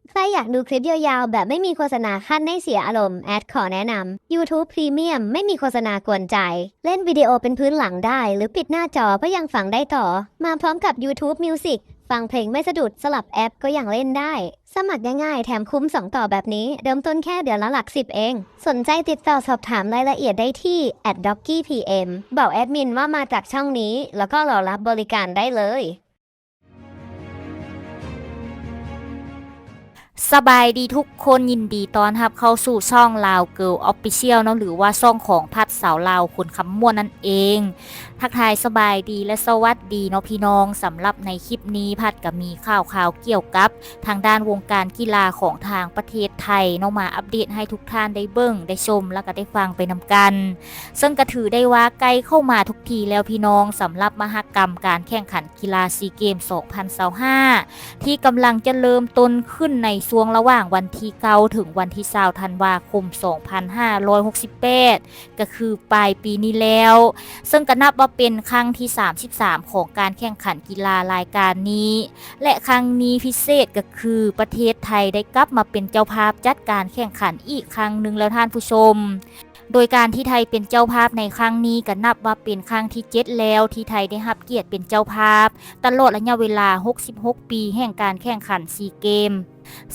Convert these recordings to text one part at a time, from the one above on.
ใครอยากดูคลิปยาวๆแบบไม่มีโฆษณาขั้นให้เสียอารมณ์แอดขอแนะนำ YouTube Premium ไม่มีโฆษณากวนใจเล่นวิดีโอเป็นพื้นหลังได้หรือปิดหน้าจอก็ยังฟังได้ต่อมาพร้อมกับ YouTube Music ฟังเพลงไม่สะดุดสลับแอปก็ยังเล่นได้สมัครง่ายๆแถมคุ้ม2ต่อแบบนี้เริ่มต้นแค่เดือนละหลัก10เองสนใจติดต่อสอบถามรายละเอียดได้ที่ @dockypm บอกแอดมินว่ามาจากช่องนี้แล้วก็รอรับบริการได้เลยสบายดีทุกคนยินดีต้อนรับเข้าสู่ช่องลาวเกิร์ลออฟฟิเชียลเนาะหรือว่าช่องของพัดสาวลาวคนคำม่วนนั่นเองทักทายสบายดีและสวัสดีเนาะพี่น้องสำหรับในคลิปนี้พัดก็มีข่าวเกี่ยวกับทางด้านวงการกีฬาของทางประเทศไทยเนาะมาอัปเดตให้ทุกท่านได้เบิ่งได้ชมแล้วก็ได้ฟังไปนำกันซึ่งก็ถือได้ว่าใกล้เข้ามาทุกทีแล้วพี่น้องสำหรับมหกรรมการแข่งขันกีฬาซีเกม 2025 ที่กำลังจะเริ่มต้นขึ้นในช่วงระหว่างวันที่9ถึงวันที่20ธันวาคม 2568 ก็คือปลายปีนี้แล้วซึ่งก็นับว่าเป็นครั้งที่ 33 ของการแข่งขันกีฬารายการนี้และครั้งนี้พิเศษก็คือประเทศไทยได้กลับมาเป็นเจ้าภาพจัดการแข่งขันอีกครั้งหนึ่งแล้วท่านผู้ชมโดยการที่ไทยเป็นเจ้าภาพในครั้งนี้ก็นับว่าเป็นครั้งที่7แล้วที่ไทยได้รับเกียรติเป็นเจ้าภาพตลอดระยะเวลา66ปีแห่งการแข่งขันซีเกม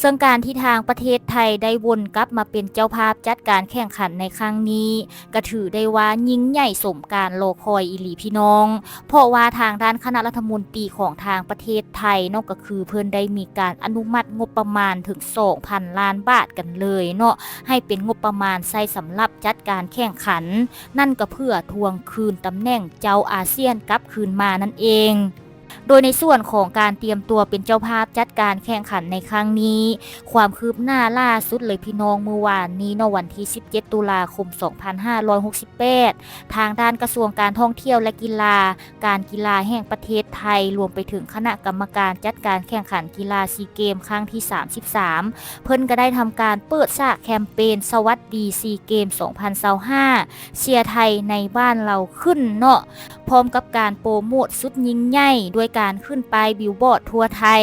ซึ่งการที่ทางประเทศไทยได้วนกลับมาเป็นเจ้าภาพจัดการแข่งขันในครั้งนี้ก็ถือได้ว่ายิ่งใหญ่สมการรอคอยอีหลีพี่น้องเพราะว่าทางด้านคณะรัฐมนตรีของทางประเทศไทยนอกก็คือเพิ่นได้มีการอนุมัติงบประมาณถึง 2,000 ล้านบาทกันเลยเนาะให้เป็นงบประมาณใช้สำหรับจัดการแข่งขันนั่นก็เพื่อทวงคืนตำแหน่งเจ้าอาเซียนกลับคืนมานั่นเองโดยในส่วนของการเตรียมตัวเป็นเจ้าภาพจัดการแข่งขันในครั้งนี้ความคืบหน้าล่าสุดเลยพี่น้องเมื่อวานนี้ในวันที่17ตุลาคม 2568 ทางด้านกระทรวงการท่องเที่ยวและกีฬาการกีฬาแห่งประเทศไทยรวมไปถึงคณะกรรมการจัดการแข่งขันกีฬาซีเกมครั้งที่ 33 เพิ่นก็ได้ทำการเปิดฉากแคมเปญสวัสดีซีเกม 2025 เชียร์ไทยในบ้านเราขึ้นเนาะพร้อมกับการโปรโมทสุดยิ่งใหญ่ด้วยการขึ้นไปบิลบอร์ดทั่วไทย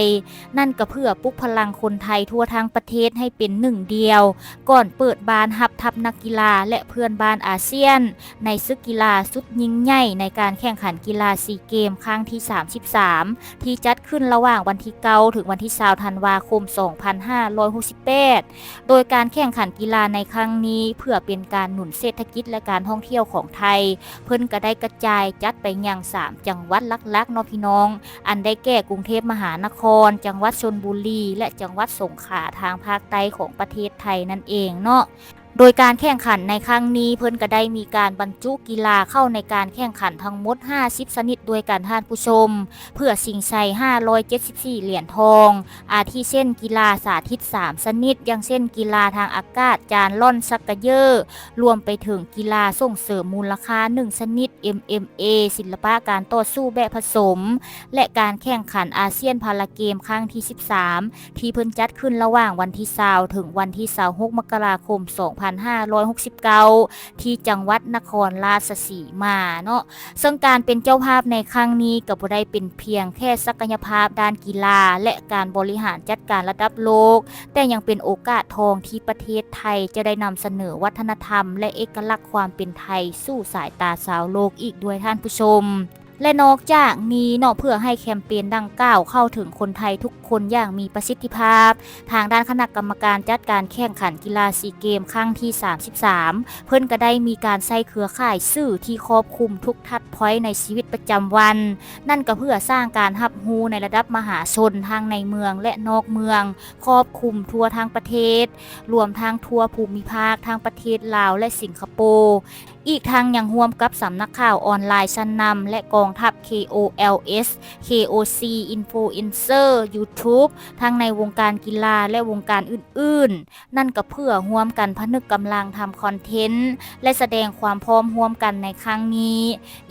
นั่นก็เพื่อปลุกพลังคนไทยทั่วทั้งประเทศให้เป็นหนึ่งเดียวก่อนเปิดบานรับทัพนักกีฬาและเพื่อนบ้านอาเซียนในศึกกีฬาสุดยิ่งใหญ่ในการแข่งขันกีฬาซีเกมครั้งที่ 33 ที่จัดขึ้นระหว่างวันที่9ถึงวันที่20ธันวาคม 2568 โดยการแข่งขันกีฬาในครั้งนี้เพื่อเป็นการหนุนเศรษฐกิจและการท่องเที่ยวของไทยเพิ่นก็ได้กระจายจัดไปยัง3จังหวัดหลักๆเนาะพี่น้องอันได้แก่กรุงเทพมหานครจังหวัดชลบุรีและจังหวัดสงขลาทางภาคใต้ของประเทศไทยนั่นเองเนาะโดยการแข่งขันในครั้งนี้เพิ่นก็ได้มีการบรรจุกีฬาเข้าในการแข่งขันทั้งหมด50ชนิดด้วยกันท่านผู้ชมเพื่อชิงชัย574เหรียญทองอาทิเช่นกีฬาสาธิต3ชนิดอย่างเช่นกีฬาทางอากาศจานล่อนชักกระเยอะรวมไปถึงกีฬาส่งเสริมมูลค่า1ชนิด MMA ศิลปะการต่อสู้แบบผสมและการแข่งขันอาเซียนพาราเกมครั้งที่13ที่เพิ่นจัดขึ้นระหว่างวันที่20ถึงวันที่26มกราคม2569 ที่จังหวัดนครราชสีมาเนาะซึ่งการเป็นเจ้าภาพในครั้งนี้ก็บ่ได้เป็นเพียงแค่ศักยภาพด้านกีฬาและการบริหารจัดการระดับโลกแต่ยังเป็นโอกาสทองที่ประเทศไทยจะได้นำเสนอวัฒนธรรมและเอกลักษณ์ความเป็นไทยสู่สายตาสาวโลกอีกด้วยท่านผู้ชมและนอกจากนี้เนาะเพื่อให้แคมเปญดังกล่าวเข้าถึงคนไทยทุกคนอย่างมีประสิทธิภาพทางด้านคณะกรรมการจัดการแข่งขันกีฬาซีเกมครั้งที่ 33 เพิ่นก็ได้มีการใช้เครือข่ายสื่อที่ครอบคลุมทุกทัชพอยต์ในชีวิตประจำวันนั่นก็เพื่อสร้างการรับรู้ในระดับมหาชนทั้งในเมืองและนอกเมืองครอบคลุมทั่วทั้งประเทศรวมทั้งทั่วภูมิภาคทั้งประเทศลาวและสิงคโปร์อีกทั้งยังร่วมกับสำนักข่าวออนไลน์ชั้นนำและกองทัพ KOLS KOC Influencer YouTube ทั้งในวงการกีฬาและวงการอื่นๆนั่นก็เพื่อร่วมกันผนึกกำลังทำคอนเทนต์และแสดงความพร้อมร่วมกันในครั้งนี้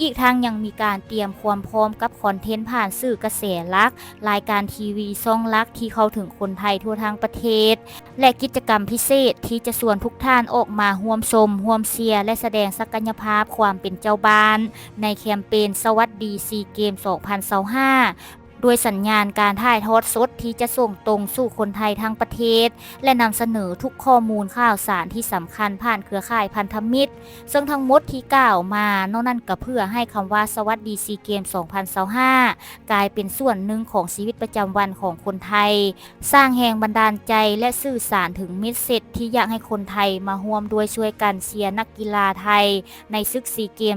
อีกทั้งยังมีการเตรียมความพร้อมกับคอนเทนต์ผ่านสื่อกระแสหลักรายการทีวีช่องหลักที่เข้าถึงคนไทยทั่วทั้งประเทศและกิจกรรมพิเศษที่จะชวนทุกท่านออกมาร่วมชมร่วมเชียร์และแสดงศักยภาพความเป็นเจ้าบ้านในแคมเปญสวัสดีซีเกม 2025 โดยสัญญาณการถ่ายทอดสดที่จะส่งตรงสู่คนไทยทั้งประเทศและนำเสนอทุกข้อมูลข่าวสารที่สำคัญผ่านเครือข่ายพันธมิตรซึ่งทั้งหมดที่กล่าวมานอกนั้นก็เพื่อให้คำว่าสวัสดีซีเกม 2025 กลายเป็นส่วนหนึ่งของชีวิตประจำวันของคนไทยสร้างแรงบันดาลใจและสื่อสารถึงเมสเสจที่อยากให้คนไทยมาร่วมด้วยช่วยกันเชียร์นักกีฬาไทยในศึกซีเกม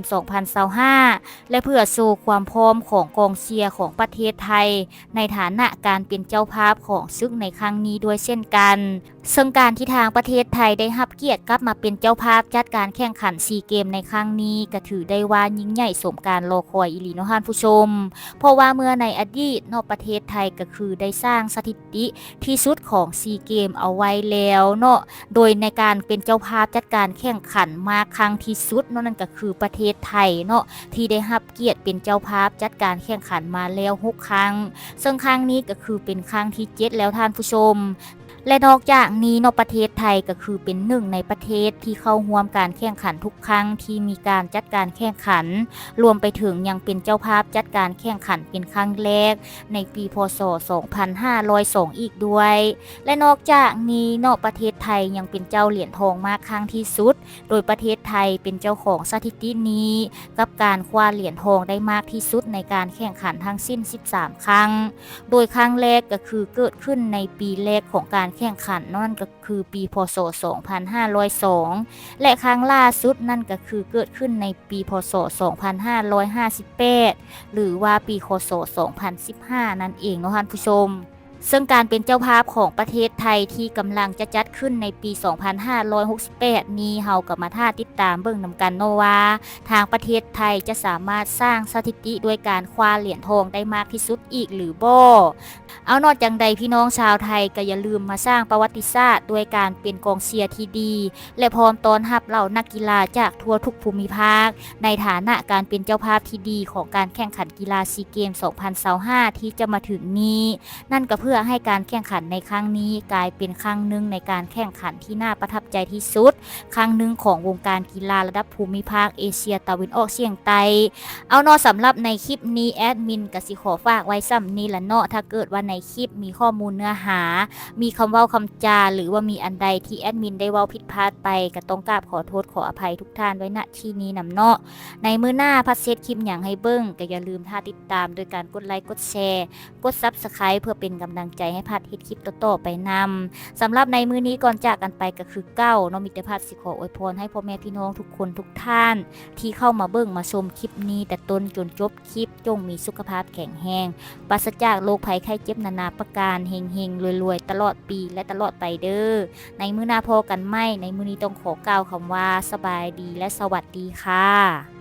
2025 และเพื่อโชว์ความพร้อมของกองเชียร์ของประเทศไทยในฐานะการเป็นเจ้าภาพของศึกในครั้งนี้ด้วยเช่นกันซึ่งการที่ทางประเทศไทยได้รับเกียรติกลับมาเป็นเจ้าภาพจัดการแข่งขันซีเกมในครั้งนี้ก็ถือได้ว่ายิ่งใหญ่สมการรอคอยอีหลีเนาะท่านผู้ชมเพราะว่าเมื่อในอดีตนอกประเทศไทยก็คือได้สร้างสถิติที่สุดของซีเกมเอาไว้แล้วเนาะโดยในการเป็นเจ้าภาพจัดการแข่งขันมาครั้งที่สุดนั่นก็คือประเทศไทยเนาะที่ได้รับเกียรติเป็นเจ้าภาพจัดการแข่งขันมาแล้ว6ครั้งซึ่งครั้งนี้ก็คือเป็นครั้งที่7แล้วท่านผู้ชมและนอกจากนี้นอกประเทศไทยก็คือเป็นหนึ่งในประเทศที่เข้าร่วมการแข่งขันทุกครั้งที่มีการจัดการแข่งขันรวมไปถึงยังเป็นเจ้าภาพจัดการแข่งขันเป็นครั้งแรกในปีพ.ศ. 2502อีกด้วยและนอกจากนี้นอกประเทศไทยยังเป็นเจ้าเหรียญทองมากครั้งที่สุดโดยประเทศไทยเป็นเจ้าของสถิตินี้กับการคว้าเหรียญทองได้มากที่สุดในการแข่งขันทั้งสิ้น13ครั้งโดยครั้งแรกก็คือเกิดขึ้นในปีแรกของการแข่งขันนั่นก็คือปีพ.ศ. 2502และครั้งล่าสุดนั่นก็คือเกิดขึ้นในปีพ.ศ. 2558หรือว่าปีค.ศ. 2015นั่นเองเนาะท่านผู้ชมซึ่งการเป็นเจ้าภาพของประเทศไทยที่กำลังจะจัดขึ้นในปี 2568 นี้เฮาก็มาท่าติดตามเบิ่งนำกันเนาะว่าทางประเทศไทยจะสามารถสร้างสถิติด้วยการคว้าเหรียญทองได้มากที่สุดอีกหรือบ่เอานอกจากใดพี่น้องชาวไทยก็อย่าลืมมาสร้างประวัติศาสตร์ด้วยการเป็นกองเชียร์ที่ดีและพร้อมต้อนรับเหล่านักกีฬาจากทั่วทุกภูมิภาคในฐานะการเป็นเจ้าภาพที่ดีของการแข่งขันกีฬาซีเกม 2025 ที่จะมาถึงนี้นั่นก็เพื่อให้การแข่งขันในครั้งนี้กลายเป็นครั้งหนึ่งในการแข่งขันที่น่าประทับใจที่สุดครั้งหนึ่งของวงการกีฬาระดับภูมิภาคเอเชียตะวันออกเฉียงใต้เอาเนาะสำหรับในคลิปนี้แอดมินก็สิขอฝากไว้ซ้ำนี้ละเนาะถ้าเกิดว่าในคลิปมีข้อมูลเนื้อหามีคำเว้าคำจาหรือว่ามีอันใดที่แอดมินได้เว้าผิดพลาดไปก็ต้องกราบขอโทษขออภัยทุกท่านไว้ณที่นี้นำเนาะในมื้อหน้าพัดเซตคลิปหยังให้เบิ่งก็อย่าลืมท่าติดตามโดยการกดไลค์กดแชร์กด Subscribe เพื่อเป็นกำลังใจให้พัดเฮ็ดคลิปต่อๆไปนำสำหรับในมื้อนี้ก่อนจากกันไปก็คือเก้าเนาะมิตรภาพสิขออวยพรให้พ่อแม่พี่น้องทุกคนทุกท่านที่เข้ามาเบิ่งมาชมคลิปนี้แต่ต้นจนจบคลิปจงมีสุขภาพแข็งแรงปราศจากโรคภัยไข้เจ็บนานาประการเฮงๆรวยๆตลอดปีและตลอดไปเด้อในมื้อหน้าพอกันไหมในมื้อนี้ต้องขอกล่าวคำว่าสบายดีและสวัสดีค่ะ